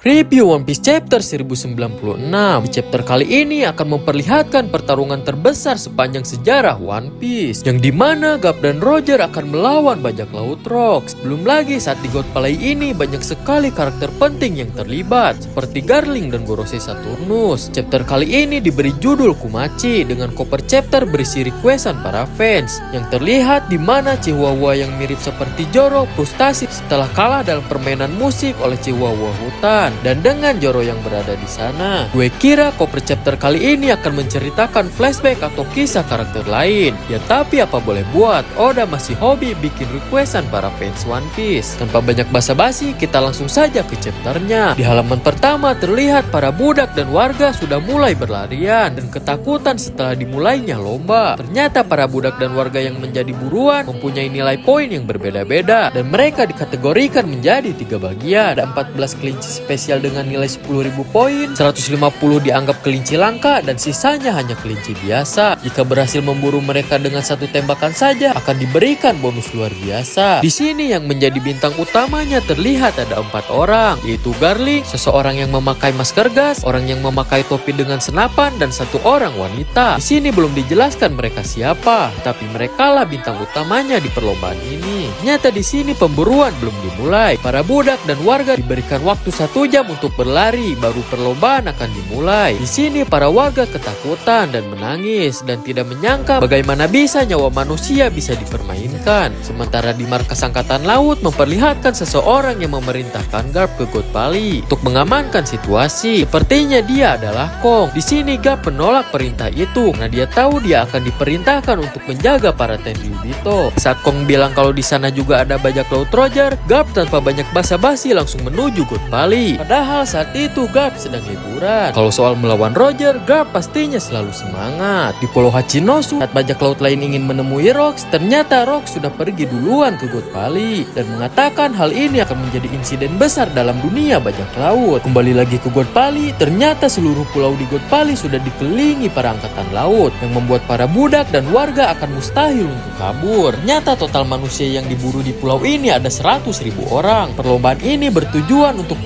Review One Piece Chapter 1096. Di chapter kali ini akan memperlihatkan pertarungan terbesar sepanjang sejarah One Piece, yang dimana Garp dan Roger akan melawan bajak laut Rocks. Belum lagi saat di God Valley ini banyak sekali karakter penting yang terlibat, seperti Garling dan Gorosei Saturnus. Chapter kali ini diberi judul Kumachi dengan cover chapter berisi requestan para fans, yang terlihat dimana Chihuahua yang mirip seperti Zoro frustasi setelah kalah dalam permainan musik oleh Chihuahua hutan. Dan dengan Zoro yang berada di sana, gue kira cover chapter kali ini akan menceritakan flashback atau kisah karakter lain. Ya tapi apa boleh buat, Oda masih hobi bikin requestan para fans One Piece. Tanpa banyak basa-basi, kita langsung saja ke chapternya. Di halaman pertama terlihat para budak dan warga sudah mulai berlarian dan ketakutan setelah dimulainya lomba. Ternyata para budak dan warga yang menjadi buruan mempunyai nilai poin yang berbeda-beda, dan mereka dikategorikan menjadi 3 bagian. Ada 14 kelinci spesial dengan nilai 10.000 poin, 150 dianggap kelinci langka, dan sisanya hanya kelinci biasa. Jika berhasil memburu mereka dengan satu tembakan saja, akan diberikan bonus luar biasa. Di sini yang menjadi bintang utamanya terlihat ada 4 orang, yaitu Garling, seseorang yang memakai masker gas, orang yang memakai topi dengan senapan, dan 1 orang wanita. Di sini belum dijelaskan mereka siapa, tapi merekalah bintang utamanya di perlombaan ini. Ternyata di sini pemburuan belum dimulai. Para budak dan warga diberikan waktu 1 jam untuk berlari, baru perlombaan akan dimulai. Di sini para warga ketakutan dan menangis dan tidak menyangka bagaimana bisa nyawa manusia bisa dipermainkan. Sementara di markas angkatan laut memperlihatkan seseorang yang memerintahkan Garp ke God Valley untuk mengamankan situasi. Sepertinya dia adalah Kong. Di sini Garp menolak perintah itu karena dia tahu dia akan diperintahkan untuk menjaga para Tenryubito. Saat Kong bilang kalau di sana juga ada bajak laut Roger, Garp tanpa banyak basa-basi langsung menuju God Valley. Padahal saat itu Garp sedang liburan. Kalau soal melawan Roger, Garp pastinya selalu semangat. Di Pulau Hachinosu, saat bajak laut lain ingin menemui Rocks, ternyata Rocks sudah pergi duluan ke God Valley dan mengatakan hal ini akan menjadi insiden besar dalam dunia bajak laut. Kembali lagi ke God Valley, ternyata seluruh pulau di God Valley sudah dikelilingi para angkatan laut, yang membuat para budak dan warga akan mustahil untuk kabur. Ternyata total manusia yang diburu di pulau ini ada 100.000 orang. Perlombaan ini bertujuan untuk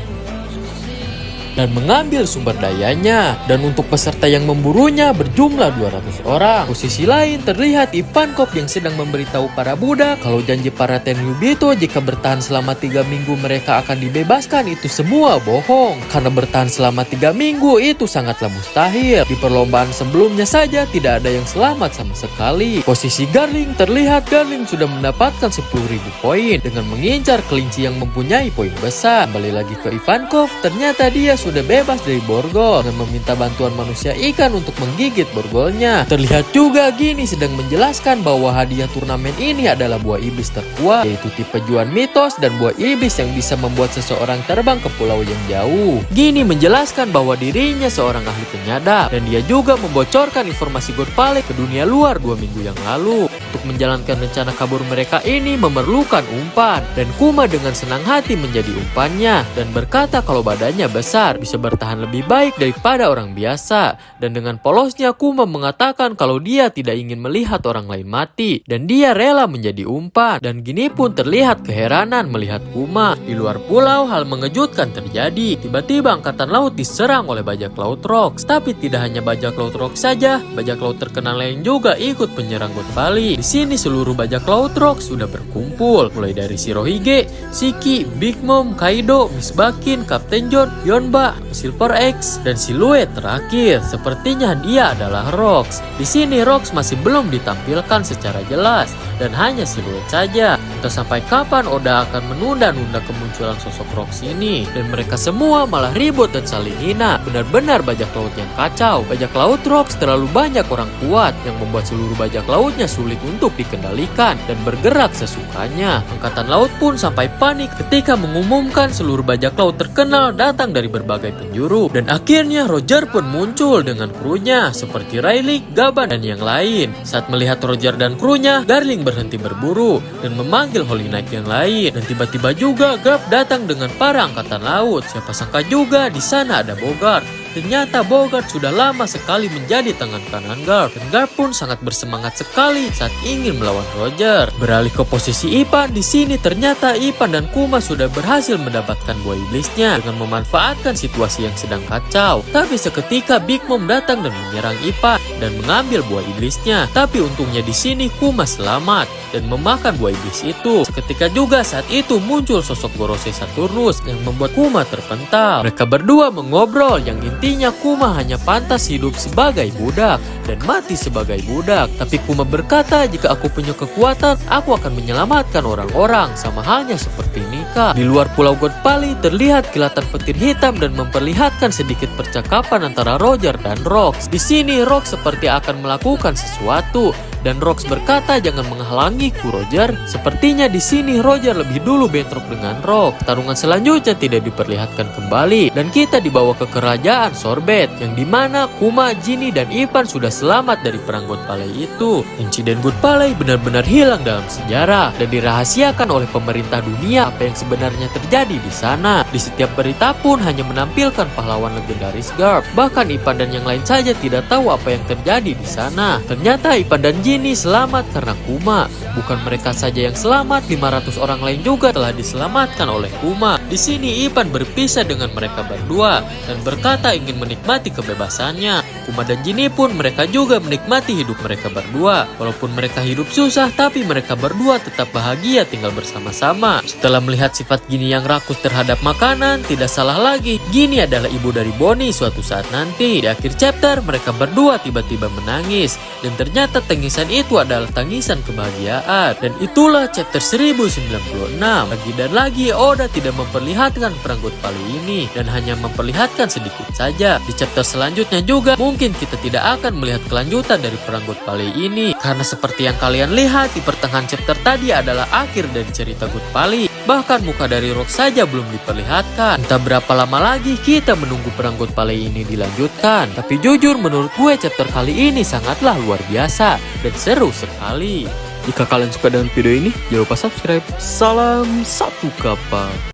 dan mengambil sumber dayanya, dan untuk peserta yang memburunya berjumlah 200 orang. Posisi lain terlihat Ivankov yang sedang memberitahu para budak kalau janji para Tenryubito jika bertahan selama 3 minggu mereka akan dibebaskan itu semua bohong, karena bertahan selama 3 minggu itu sangatlah mustahil. Di perlombaan sebelumnya saja tidak ada yang selamat sama sekali. Posisi Garling terlihat Garling sudah mendapatkan 10.000 poin dengan mengincar kelinci yang mempunyai poin besar. Kembali lagi ke Ivankov, ternyata dia sudah bebas dari borgol dan meminta bantuan manusia ikan untuk menggigit borgolnya. Terlihat juga Gini sedang menjelaskan bahwa hadiah turnamen ini adalah buah iblis terkuat, yaitu tipe Juan Mitos dan buah iblis yang bisa membuat seseorang terbang ke pulau yang jauh. Gini menjelaskan bahwa dirinya seorang ahli penyadap, dan dia juga membocorkan informasi God Valley ke dunia luar 2 minggu yang lalu. Untuk menjalankan rencana kabur mereka ini memerlukan umpan, dan Kuma dengan senang hati menjadi umpannya dan berkata kalau badannya besar, bisa bertahan lebih baik daripada orang biasa. Dan dengan polosnya Kuma mengatakan kalau dia tidak ingin melihat orang lain mati, dan dia rela menjadi umpan. Dan Gini pun terlihat keheranan melihat Kuma. Di luar pulau hal mengejutkan terjadi. Tiba-tiba angkatan laut diserang oleh bajak laut Rocks. Tapi tidak hanya bajak laut Rocks saja, bajak laut terkenal lain juga ikut menyerang God Valley. Di sini seluruh bajak laut Rocks sudah berkumpul, mulai dari Shirohige, Shiki, Big Mom, Kaido, Miss Bakin, Kapten John, Yonba, Silver X, dan siluet terakhir. Sepertinya dia adalah Rocks. Di sini Rocks masih belum ditampilkan secara jelas dan hanya siluet saja. Entah sampai kapan Oda akan menunda-nunda kemunculan sosok Rocks ini, dan mereka semua malah ribut dan saling hina. Benar-benar bajak laut yang kacau. Bajak laut Rocks terlalu banyak orang kuat yang membuat seluruh bajak lautnya sulit untuk dikendalikan dan bergerak sesukanya. Angkatan laut pun sampai panik ketika mengumumkan seluruh bajak laut terkenal datang dari berbagai penjuru. Dan akhirnya Roger pun muncul dengan krunya seperti Rayleigh, Gaban, dan yang lain. Saat melihat Roger dan krunya, Garling berhenti berburu dan memanggil Holy Knight yang lain. Dan tiba-tiba juga Garp datang dengan para angkatan laut. Siapa sangka juga di sana ada Bogart. ternyata Bogart sudah lama sekali menjadi tangan kanan Garp. Dan Garp pun sangat bersemangat sekali saat ingin melawan Roger. Beralih ke posisi Ipan, di sini ternyata Ipan dan Kuma sudah berhasil mendapatkan buah iblisnya dengan memanfaatkan situasi yang sedang kacau. Tapi seketika Big Mom datang dan menyerang Ipan dan mengambil buah iblisnya. Tapi untungnya di sini Kuma selamat dan memakan buah iblis itu. Seketika juga saat itu muncul sosok Gorosei Saturnus yang membuat Kuma terpental. Mereka berdua mengobrol yang intinya Kuma hanya pantas hidup sebagai budak dan mati sebagai budak. Tapi Kuma berkata, jika aku punya kekuatan, aku akan menyelamatkan orang-orang, sama halnya seperti Nika. Di luar Pulau God Pali terlihat kilatan petir hitam dan memperlihatkan sedikit percakapan antara Roger dan Rox. Di sini Rox seperti akan melakukan sesuatu. Dan Rox berkata jangan menghalangiku Roger. Sepertinya di sini Roger lebih dulu bentrok dengan Rox. Pertarungan selanjutnya tidak diperlihatkan kembali dan kita dibawa ke kerajaan Sorbet yang dimana Kuma, Ginny dan Ivan sudah selamat dari perang God Palace itu. Insiden God Palace benar-benar hilang dalam sejarah dan dirahasiakan oleh pemerintah dunia apa yang sebenarnya terjadi di sana. Di setiap berita pun hanya menampilkan pahlawan legendaris Garp. Bahkan Ivan dan yang lain saja tidak tahu apa yang terjadi di sana. Ternyata Ivan dan Ginny selamat karena Kuma. Bukan mereka saja yang selamat, 500 orang lain juga telah diselamatkan oleh Kuma. Di sini Ivan berpisah dengan mereka berdua dan berkata ingin menikmati kebebasannya. Kuma dan Ginny pun mereka juga menikmati hidup mereka berdua. Walaupun mereka hidup susah, tapi mereka berdua tetap bahagia tinggal bersama-sama. Setelah melihat sifat Ginny yang rakus terhadap makanan, tidak salah lagi, Ginny adalah ibu dari Bonnie suatu saat nanti. Di akhir chapter, mereka berdua tiba-tiba menangis dan ternyata tangisan itu adalah tangisan kebahagiaan. Dan itulah chapter 1096. Lagi dan lagi Oda tidak memperlihatkan perang God Palace ini dan hanya memperlihatkan sedikit saja. Di chapter selanjutnya juga mungkin kita tidak akan melihat kelanjutan dari perang God Palace ini, karena seperti yang kalian lihat di pertengahan chapter tadi adalah akhir dari cerita God Palace. Bahkan muka dari Rox saja belum diperlihatkan. Entah berapa lama lagi kita menunggu perang God Palace ini dilanjutkan. Tapi jujur menurut gue chapter kali ini sangatlah luar biasa dan seru sekali. Jika kalian suka dengan video ini, jangan lupa subscribe. Salam satu kapal.